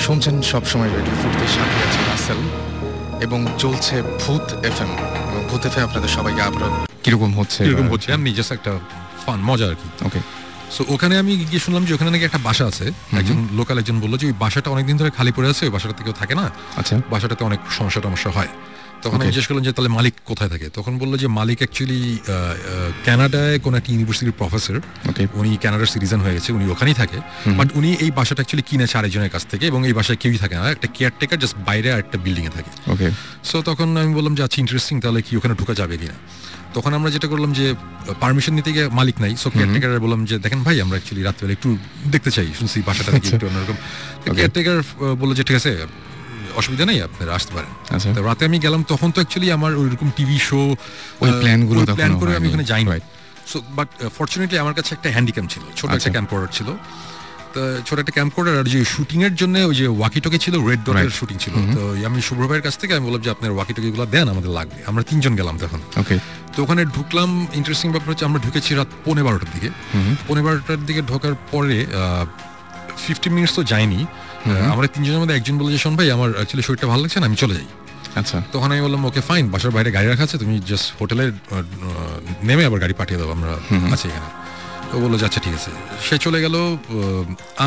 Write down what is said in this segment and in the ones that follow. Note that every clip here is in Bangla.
শুনছেন সবসময় রেডিও ফুটের সাথে আছে রাসেল এবং চলছে ভূত এফএম এবং ভূত এফএম আপনাদের সবাইকে আবারও কিরকম হচ্ছে আমি জাস্ট একটা ফান মজা আর কি। ওকে, সো ওখানে আমি গিয়ে শুনলাম যে ওখানে নাকি একটা বাসা আছে, একজন লোকাল একজন বললো যে ওই বাসাটা অনেকদিন ধরে খালি পড়ে আছে, ওই বাসাটাতে কেউ থাকে না, আচ্ছা বাসাটাতে অনেক সমস্যা হয়। তখন আমি জিজ্ঞেস করলাম যে তাহলে মালিক কোথায় থাকে, তখন বললো যে মালিক অ্যাকচুয়ালি কানাডায় কোন একটা ইউনিভার্সিটির প্রফেসর, উনি কানাডার সিটিজেন হয়ে গেছে, উনি ওখানেই থাকে, বাট উনি এই বাসাটা অ্যাকচুয়ালি কিনেছে আরেকজনের কাছ থেকে এবং এই বাসায় কেউই থাকে না, একটা কেয়ারটেকার জাস্ট বাইরে একটা বিল্ডিং এ থাকে। ওকে, সো তখন আমি বললাম যে আচ্ছা ইন্টারেস্টিং, তাহলে কি ওখানে ঢোকা যাবে কিনা। তখন আমরা যেটা করলাম যে পারমিশন নিতে গিয়ে মালিক নাই, সো কেয়ারটেকার বললাম যে দেখেন ভাই আমরা অ্যাকচুয়ালি রাত্রিবেলা একটু দেখতে চাই, শুনছি বাসাটা একটু অন্যরকম। কেয়ারটেকার বললো যে ঠিক আছে অসুবিধা নেই আপনারা আসতে পারেন। তো রাতে আমি গেলাম, তখন তো অ্যাকচুয়ালি আমার ওইরকম টিভি শো ওই প্ল্যান করে আমি ওখানে যাইনি। সো বাট ফরচুনেটলি আমার কাছে একটা হ্যান্ডিক্যাম ছিল, ছোট একটা ক্যাম্পকর্ডার ছিল, তো ছোট একটা ক্যাম্পকর্ডার, আর যে শুটিং এর জন্য ওই যে ওয়াকিটকি ছিল, রেড ডটের শুটিং ছিল। তো আমি শুভ্র ভাইয়ের কাছ থেকে আমি বললাম যে আপনার ওয়াকিটকি গুলো দেন, আমাদের লাগবে। আমরা 3 জন গেলাম তখন। ওকে, তো ওখানে ঢুকলাম, ইন্টারেস্টিং ব্যাপার হচ্ছে আমরা ঢুকেছি রাত 11:15 দিকে। 11:15 দিকে ঢোকার পরে 15 মিনিটস তো যায়নি, আমরা 3 জনের মধ্যে একজন বলল যে শোন ভাই আমার অ্যাকচুয়ালি শরীরটা ভালো লাগছে না, আমি চলে যাই। আচ্ছা, তখন আমি বললাম ওকে ফাইন, বাসার বাইরে গাড়ি রাখা আছে, তুমি জাস্ট হোটেলে নেমে আবার গাড়ি পাঠিয়ে দাও, আমরা আছি এখানে। তো বললো যে আচ্ছা ঠিক আছে। সে চলে গেল,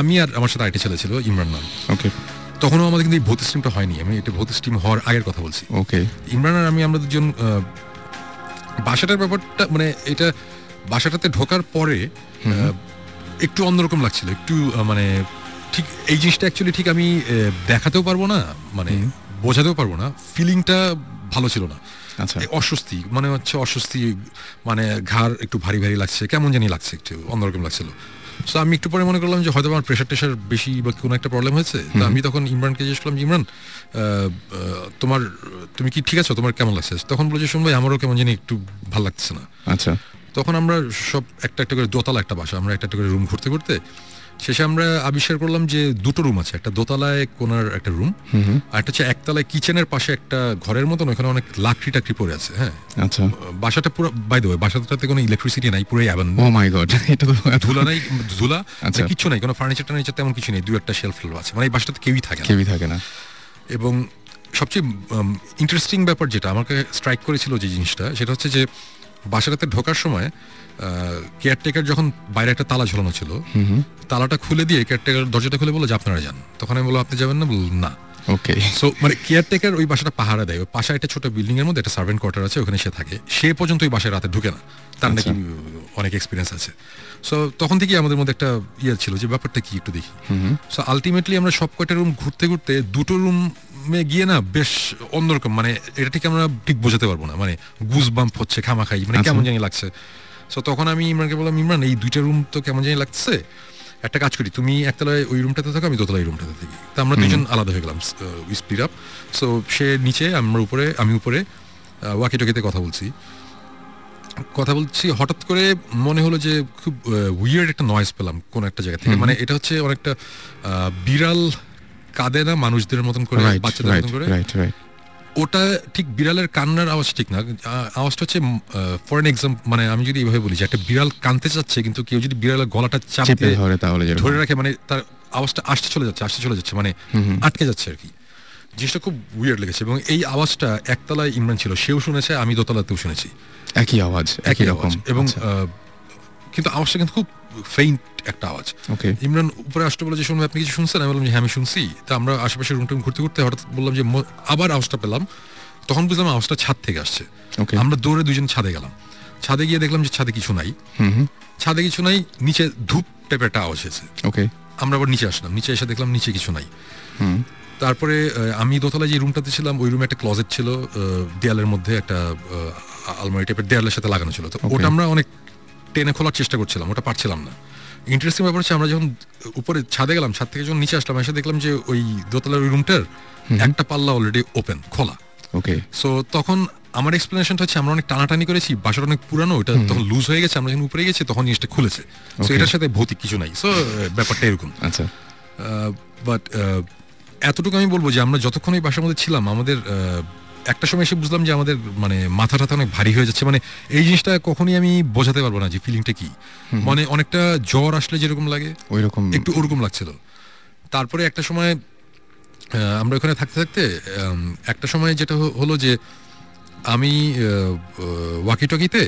আমি আর আমার সাথে আরেকটা ছেলে ছিল ইমরান নাম। ওকে, তখনও আমাদের কিন্তু এই ভূত স্ট্রিমটা হয়নি, আমি এটা ভূত স্ট্রিম হওয়ার আগের কথা বলছি। ওকে, ইমরান আর আমরা দুজন বাসাটার ব্যাপারটা মানে এটা বাসাটাতে ঢোকার পরে একটু অন্যরকম লাগছিল, একটু মানে ঠিক এই জিনিসটা অ্যাকচুয়ালি ঠিক আমি দেখাতেও পারবো না, মানে বোঝাতেও পারবো না, ফিলিংটা ভালো ছিল না। আচ্ছা, অস্বস্তি মানে হচ্ছে অস্বস্তি, মানে ঘাড় একটু ভারী ভারী লাগছে, কেমন জানি লাগছে, একটু অন্যরকম লাগছিল। সো আমি একটু পরে মনে করলাম যে হয়তো আমার প্রেশার টেশার বেশি বা কোনো একটা প্রবলেম হয়েছে। তো আমি তখন ইমরানকে জিজ্ঞেস করলাম, ইমরান তুমি কি ঠিক আছো, তোমার কেমন লাগছে? তখন বলে যে শুন ভাই আমারও কেমন জানি একটু ভালো লাগছে না। আচ্ছা, তখন আমরা সব একটা একটা করে দোতলা একটা বাসা, আমরা একটা একটা করে রুম ঘুরতে ঘুরতে শেষে আমরা আবিষ্কার করলাম যে 2টো রুম আছে, একটা দোতলায় কোনার একটা রুম, আর একটা হচ্ছে একতলায় কিচেনের পাশে একটা ঘরের মতন, ওখানে অনেক লাকড়ি টাকড়ি পড়ে আছে। হ্যাঁ, আচ্ছা, বাসাটা পুরো বাই দ্য ওয়ে বাসাটাতে কোনো ইলেকট্রিসিটি নাই, পুরো অ্যাবান্ডন। ও মাই গড, এটা তো ধুলা নাই, ধুলা কিছু নাই, কোনো ফার্নিচার টার্নিচার তেমন কিছু নেই, 2-1টা শেলফ আছে, মানে এই বাসাটাতে কেউই থাকে না। এবং সবচেয়ে ইন্টারেস্টিং ব্যাপার যেটা আমাকে স্ট্রাইক করেছিল যে জিনিসটা, সেটা হচ্ছে যে বাসাটাতে ঢোকার সময় কেয়ারটেকার যখন বাইরে একটা তালা ঝোলানো ছিল, তালাটা খুলে দিয়ে কেয়ারটেকার দরজাটা খুলে বললো যে আপনারা যান। তখন আমি বললাম আপনি যাবেন না? বলল না। ওকে, সো মানে কেয়ারটেকার ওই বাসাটা পাহারা দেয়, ওই পাশে একটা ছোট বিল্ডিং এর মধ্যে একটা সার্ভেন্ট কোয়ার্টার আছে, ওখানে সে থাকে, সে পর্যন্ত ওই বাসায় রাতে ঢুকে না, তার নাকি অনেক এক্সপিরিয়েন্স আছে। সো তখন থেকেই আমাদের মধ্যে একটা ইয়ে ছিল যে ব্যাপারটা কি একটু দেখি। সো আলটিমেটলি আমরা সব কয়টা রুম ঘুরতে ঘুরতে 2টো রুমে গিয়ে না বেশ অন্যরকম, মানে এটা ঠিক আমরা ঠিক বোঝাতে পারবো না, মানে গুজ বাম্প হচ্ছে খামাখাই, মানে কেমন জানি লাগছে। সো তখন আমি ইমরানকে বললাম, ইমরান এই 2টা রুম তো কেমন জানি লাগছে, একটা কাজ করি, তুমি একতলায় ওই রুমটাতে থাকো, আমি দোতলায় রুমটাতে থাকি। তো আমরা 2জন আলাদা হয়ে গেলাম, স্পিড আপ। সো সে নিচে, আমি উপরে ওয়াকিটকিতে কথা বলছি, হঠাৎ করে মনে হলো যে খুব উইয়ার্ড একটা নয়েজ পেলাম কোন একটা জায়গা থেকে, মানে এটা হচ্ছে অনেকটা বিড়াল কাঁদে না মানুষদের মতন করে, বাচ্চাদের মতন করে, ওটা ঠিক বিড়ালের কান্নার আওয়াজ ঠিক না, আওয়াজটা হচ্ছে ফর এন এক্সাম্পল, মানে আমি যদি এইভাবে বলি যে একটা বিড়াল কাঁদতে চাচ্ছে, কিন্তু কেউ যদি বিড়ালের গলাটা চাপতে ধরে রাখে, মানে তার আওয়াজটা আসতে চলে যাচ্ছে, মানে আটকে যাচ্ছে আর কি। জিনিসটা খুব উইয়ার্ড লেগেছে, এবং এই আওয়াজটা একতলায় ইমরান ছিল, সেও শুনেছে, আমি দোতলাতেও শুনেছি, একই আওয়াজ, এবং কিন্তু আওয়াজটা কিন্তু খুব ফেইন্ট একটা আওয়াজ। ইমরান উপরে আসতে বলে যে শুনবে আপনি কিছু শুনছেন? আমি বললাম যে হ্যাঁ আমি শুনছি। তা আমরা আশেপাশে রুম টুম ঘুরতে ঘুরতে হঠাৎ বললাম যে আবার আওয়াজটা পেলাম, তখন বুঝলাম আওয়াজটা ছাদ থেকে আসছে। আমরা দৌড়ে 2জন ছাদে গেলাম, ছাদে গিয়ে দেখলাম যে ছাদে কিছু নাই, নিচে ধূপ টাইপের একটা আওয়াজ হয়েছে। আমরা আবার নিচে আসলাম, নিচে এসে দেখলাম নিচে কিছু নাই। তারপরে আমি দোতলায় যে রুমটাতে ছিলাম, ওই রুমে একটা ক্লোজেট ছিল, দেয়ালের মধ্যে একটা আলমারি টাইপের দেয়ালের সাথে লাগানো ছিল, তো ওটা আমরা অনেক টেনে খোলার চেষ্টা করছিলাম, ওটা পারছিলাম না। ইন্টারেস্টিং ব্যাপার হচ্ছে আমরা যখন উপরে ছাদে গেলাম, ছাদ থেকে যখন নিচে আসলাম, এসে দেখলাম যে ওই দোতলার ওই রুমটার একটা পাল্লা অলরেডি ওপেন, খোলা। সো তখন আমার এক্সপ্লেনেশনটা হচ্ছে আমরা অনেক টানাটানি করেছি, বাসাটা অনেক পুরানো, ওটা তখন লুজ হয়ে গেছে, আমরা যখন উপরে গেছি তখন জিনিসটা খুলেছে। সো এটার সাথে ভৌতিক কিছু নাই, সো ব্যাপারটা এরকম। আচ্ছা, বাট এতটুকু আমি বলবো যে আমরা যতক্ষণ এই বাসার মধ্যে ছিলাম, আমাদের একটা সময় এসে বুঝলাম যে আমাদের মানে মাথা টাথা অনেক ভারী হয়ে যাচ্ছে, মানে এই জিনিসটা কখনই আমি বোঝাতে পারবো না যে ফিলিংটা কি, মানে অনেকটা জ্বর আসলে যেরকম লাগে ওইরকম একটু ওরকম লাগছিল। তারপরে একটা সময় আমরা ওখানে থাকতে থাকতে একটা সময় যেটা হলো যে আমি ওয়াকিটকিতে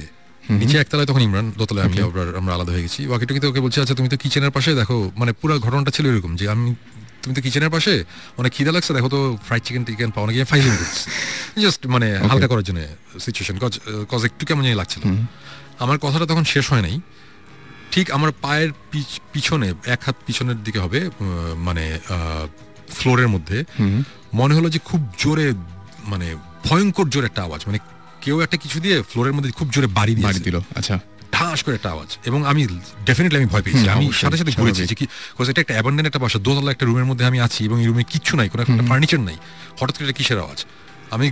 নিচে একতলায়, তখন ইমরান দোতলায়, আমি আমরা আলাদা হয়ে গেছি। ওয়াকিটকিতে ওকে বলছি, আচ্ছা তুমি তো কিচেনের পাশে দেখো, মানে পুরো ঘটনাটা ছিল এরকম যে তুমি তো কিচেনের পাশে অনেক খিদা লাগছে, দেখো তো ফ্রাইড চিকেন পাওয়া গিয়ে ফাইলিং করছি, জাস্ট মানে হালকা করার জন্য সিচুয়েশন, কজ একটু কেমন জানি লাগছিল। আমার কথাটা তখন শেষ হয় নাই, ঠিক আমার পায়ের পিছনে, এক হাত পিছনের দিকে হবে, মানে ফ্লোরের মধ্যে মনে হলো যে খুব জোরে, মানে ভয়ঙ্কর জোরে একটা আওয়াজ, মানে কেউ একটা কিছু দিয়ে ফ্লোরের মধ্যে খুব জোরে বাড়ি দিল। আচ্ছা, ঠাস করে একটা আওয়াজ, এবং আমি ডেফিনেটলি আমি ভয় পেয়েছি। আমি সাথে সাথে ঘুরেছি যে কি, এটা একটা অ্যাবান্ডেন্ট একটা বাসা, দোতলা একটা রুমের মধ্যে আমি আছি, এবং এই রুমে কিচ্ছু নাই, কোনো একটা ফার্নিচার নাই, হঠাৎ করে কিসের আওয়াজ। আমি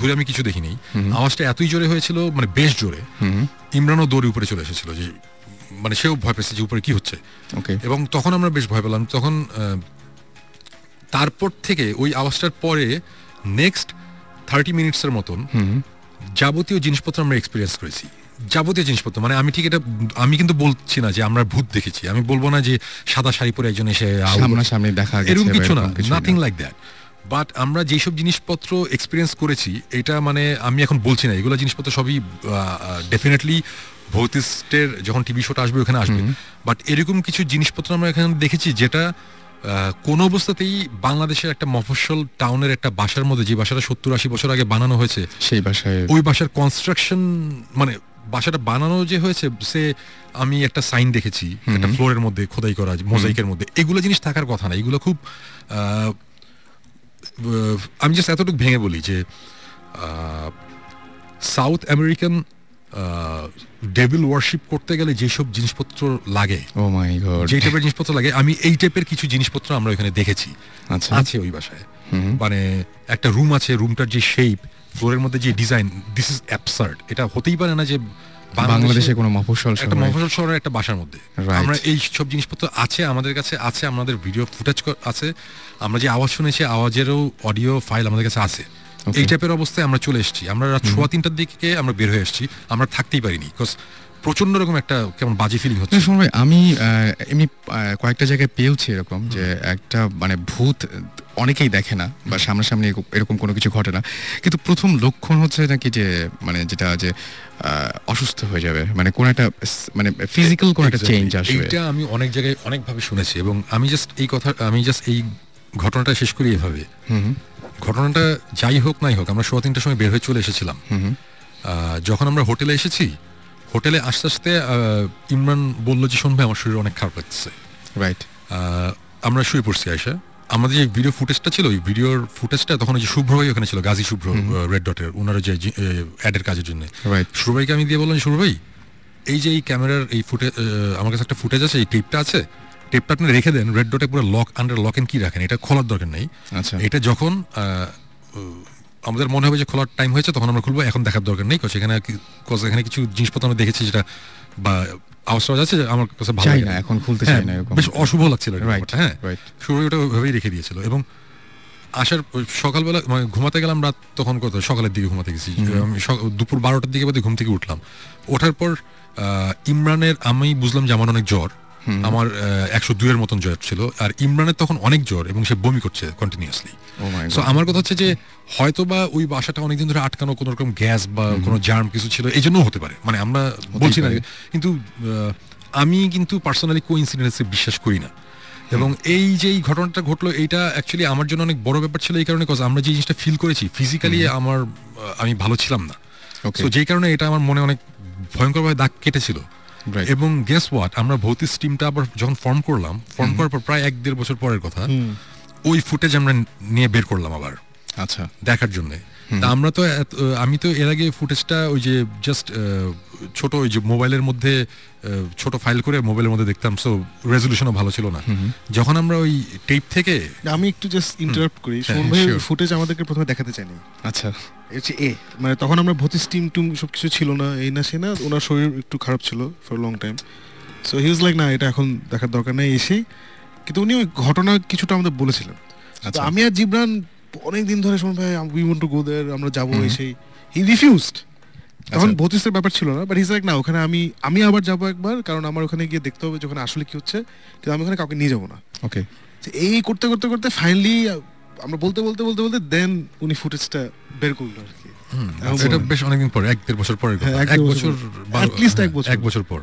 ঘুরে আমি কিছু দেখিনি। আওয়াজটা এতই জোরে হয়েছিল, মানে বেশ জোরে। ইমরানও দৌড়ে উপরে চলে এসেছিল, যে মানে সেও ভয় পেয়েছে যে উপরে কি হচ্ছে, এবং তখন আমরা বেশ ভয় পেলাম। তখন তারপর থেকে ওই আওয়াজটার পরে নেক্সট 30 মিনিটসের মতন যাবতীয় জিনিসপত্র আমরা এক্সপিরিয়েন্স করেছি, যাবতীয় জিনিসপত্র। মানে আমি ঠিক এটা, আমি কিন্তু বলছি না যে আমরা ভূত দেখেছি, আমি বলবো না যে সাদা শাড়ি পরে একজন এসে সামনাসামনি দেখা গেছে, এরকম কিছু না, নাথিং লাইক দ্যাট। বাট আমরা যেসব জিনিসপত্র এক্সপিরিয়েন্স করেছি, এটা মানে আমি এখন বলছি না, এগুলো জিনিসপত্র সবই ডেফিনেটলি ভৌতিস্টের যখন টিভি শোটা আসবে ওখানে আসবে। বাট এরকম কিছু জিনিসপত্র আমরা এখানে দেখেছি যেটা কোন অবস্থাতেই বাংলাদেশের একটা মফস্বল টাউনের একটা বাসার মধ্যে, যে বাসাটা 70-80 বছর আগে বানানো হয়েছে, সেই বাসায়, ওই বাসার কনস্ট্রাকশন, মানে বাসাটা বানানো যে হয়েছে, সে আমি একটা সাইন দেখেছি একটা ফ্লোরের মধ্যে খোদাই করা মোজাইকের মধ্যে, এগুলো জিনিস থাকার কথা না। এগুলো খুব আমি জাস্ট এতটুকু ভেঙে বলি যে সাউথ আমেরিকান ডেভিল ওয়ার্শিপ করতে গেলে যেসব জিনিসপত্র লাগে, ও মাই গড, যে টাইপের জিনিসপত্র লাগে, আমি এই টাইপের কিছু জিনিসপত্র আমরা এখানে দেখেছি। আচ্ছা, আছে ওই বাসায়, মানে একটা রুম আছে, রুমটার যে শেপ, ফ্লোরের মধ্যে যে ডিজাইন, দিস ইজ অ্যাবসার্ড। এটা হতেই পারে না যে বাংলাদেশে কোনো মফস্বল শহরের একটা বাসার মধ্যে আমরা এই সব জিনিসপত্র আছে, আমাদের কাছে আছে, আমাদের ভিডিও ফুটেজ আছে, আমরা যে আওয়াজ শুনেছি আওয়াজেরও অডিও ফাইল আমাদের কাছে আছে। এই টাইপের অবস্থায় আমরা চলে এসেছি, আমরা রাত 3:15টার দিকে আমরা বের হয়ে এসেছি, আমরা থাকতেই পারিনি, বিকজ প্রচন্ড রকম একটা কেমন বাজে ফিলিং হচ্ছে। আমি এমনি কয়েকটা জায়গায় পেয়েছি এরকম যে একটা মানে ভূত অনেকেই দেখে না বা সামনাসামনি এরকম কোনো কিছু ঘটে না, কিন্তু প্রথম লক্ষণ হচ্ছে নাকি যে মানে যেটা যে অসুস্থ হয়ে যাবে, মানে কোন একটা মানে ফিজিক্যাল কোন একটা চেঞ্জ আসবে। এটা আমি অনেক জায়গায় অনেকভাবে শুনেছি, এবং আমি জাস্ট এই ঘটনাটা শেষ করি এভাবে। ঘটনাটা যাই হোক নাই হোক, আমরা 3:15টার সময় বের হয়ে চলে এসেছিলাম। যখন আমরা হোটেলে এসেছি, হোটেলে আস্তে আস্তে ইমরান বললো যে, শোন ভাই, আমার শরীর অনেক খারাপ লাগছে। রাইট, আমরা শুয়ে পড়ছি আয়সা। আমাদের যে ভিডিও ফুটেজটা ছিল, ওই ভিডিওর ফুটেজটা তখন ওই যে শুভ্র ভাই ওখানে ছিল, গাজী শুভ্র, রেড ডটের, ওনারা যে অ্যাডের কাজের জন্য। শুভ্র ভাইকে আমি দিয়ে বললাম, শুভ্র ভাই, এই যে এই ক্যামেরার এই ফুটেজ, আমার কাছে একটা ফুটেজ আছে, এই টেপটা আছে, টেপটা আপনি রেখে দেন, রেড ডটে পুরো লক এন্ড কি রাখেন, এটা খোলার দরকার নেই। আচ্ছা, এটা যখন আমাদের মনে হবে যে খোলার টাইম হয়েছে, তখন আমরা খুলবো, এখন দেখার দরকার নেই, এখানে কিছু জিনিসপত্র আমরা দেখেছি যেটা বা আওয়াজ আছে, আমার কাছে ভালো লাগে না, এখন খুলতে চাই না, বেশ অশুভ লাগছিল। হ্যাঁ, শুরু ওটা ওইভাবেই রেখে দিয়েছিল। এবং আসার সকালবেলা মানে ঘুমাতে গেলাম রাত তখন কত সকালের দিকে ঘুমাতে গেছি, দুপুর 12টার দিকে বাদে ঘুম থেকে উঠলাম। ওঠার পর ইমরানের, আমি বুঝলাম যে আমার অনেক জ্বর, আমার 102-এর মতন জ্বর ছিল, আর ইমরানের তখন অনেক জ্বর এবং সে বমি করছে কন্টিনিউয়াসলি। সো আমার কথা হচ্ছে যে হয়তো বা ওই বাসাটা অনেকদিন ধরে আটকানো, কোনো রকম গ্যাস বা কোনো জার্ম কিছু ছিল, এই জন্য হতে পারে, মানে আমরা বলছি না, কিন্তু আমি কিন্তু পার্সোনালি কোইন্সিডেন্সে বিশ্বাস করি না। এবং এই যে এই ঘটনাটা ঘটলো, এইটা অ্যাকচুয়ালি আমার জন্য অনেক বড় ব্যাপার ছিল, এই কারণে আমরা যে জিনিসটা ফিল করেছি ফিজিক্যালি, আমি ভালো ছিলাম না, তো যেই কারণে এটা আমার মনে অনেক ভয়ঙ্করভাবে দাগ কেটেছিল। এবং গেস হোয়াট, আমরা ভৌতিক টিমটা আবার যখন ফর্ম করার পর প্রায় 1-1.5 বছর পরের কথা, ওই ফুটেজ আমরা নিয়ে বের করলাম আবার, আচ্ছা, দেখার জন্য। তা আমি তো এর আগে ফুটেজটা ওই যে জাস্ট ছোট ওই যে মোবাইলের মধ্যে ছোট ফাইল করে মোবাইলের মধ্যে দেখতাম, সো রেজলিউশনও ভালো ছিল না। যখন আমরা ওই টেপ থেকে, আমি একটু জাস্ট ইন্টারাপ্ট করি, শোন ভাই, ফুটেজ আমাদেরকে প্রথমে দেখাতে চাইনি। আচ্ছা, মানে তখন আমরা ভৌতিক টিম সবকিছু ছিল না, এই না সে না, ওনার শরীর একটু খারাপ ছিল for long time, so he was like, না এটা এখন দেখার দরকার নেই এসেই। কিন্তু উনি ওই ঘটনা কিছুটা আমাদের বলেছিলেন। আমি আর জিবরান অনেকদিন ধরে, শোন ভাই, উই ওয়ান্ট টু গো দেয়ার, আমরা যাবো, এসেই হি রিফিউজড। তখন ভৌতিকের ব্যাপার ছিল না, বাট হি ইজ লাইক, না ওখানে আমি আবার যাবো একবার, কারণ আমার ওখানে গিয়ে দেখতে হবে যে ওখানে আসলে কি হচ্ছে, কিন্তু আমি ওখানে কাউকে নিয়ে যাবো না। ওকে, এই করতে করতে করতে ফাইনালি আমরা বলতে বলতে বলতে বলতে দেন উনি ফুটেজটা বের করলো আর কি। এটা বেশ অনেকদিন পর, 1-1.5 বছর পরে, 1 বছর, at least 1 বছর পর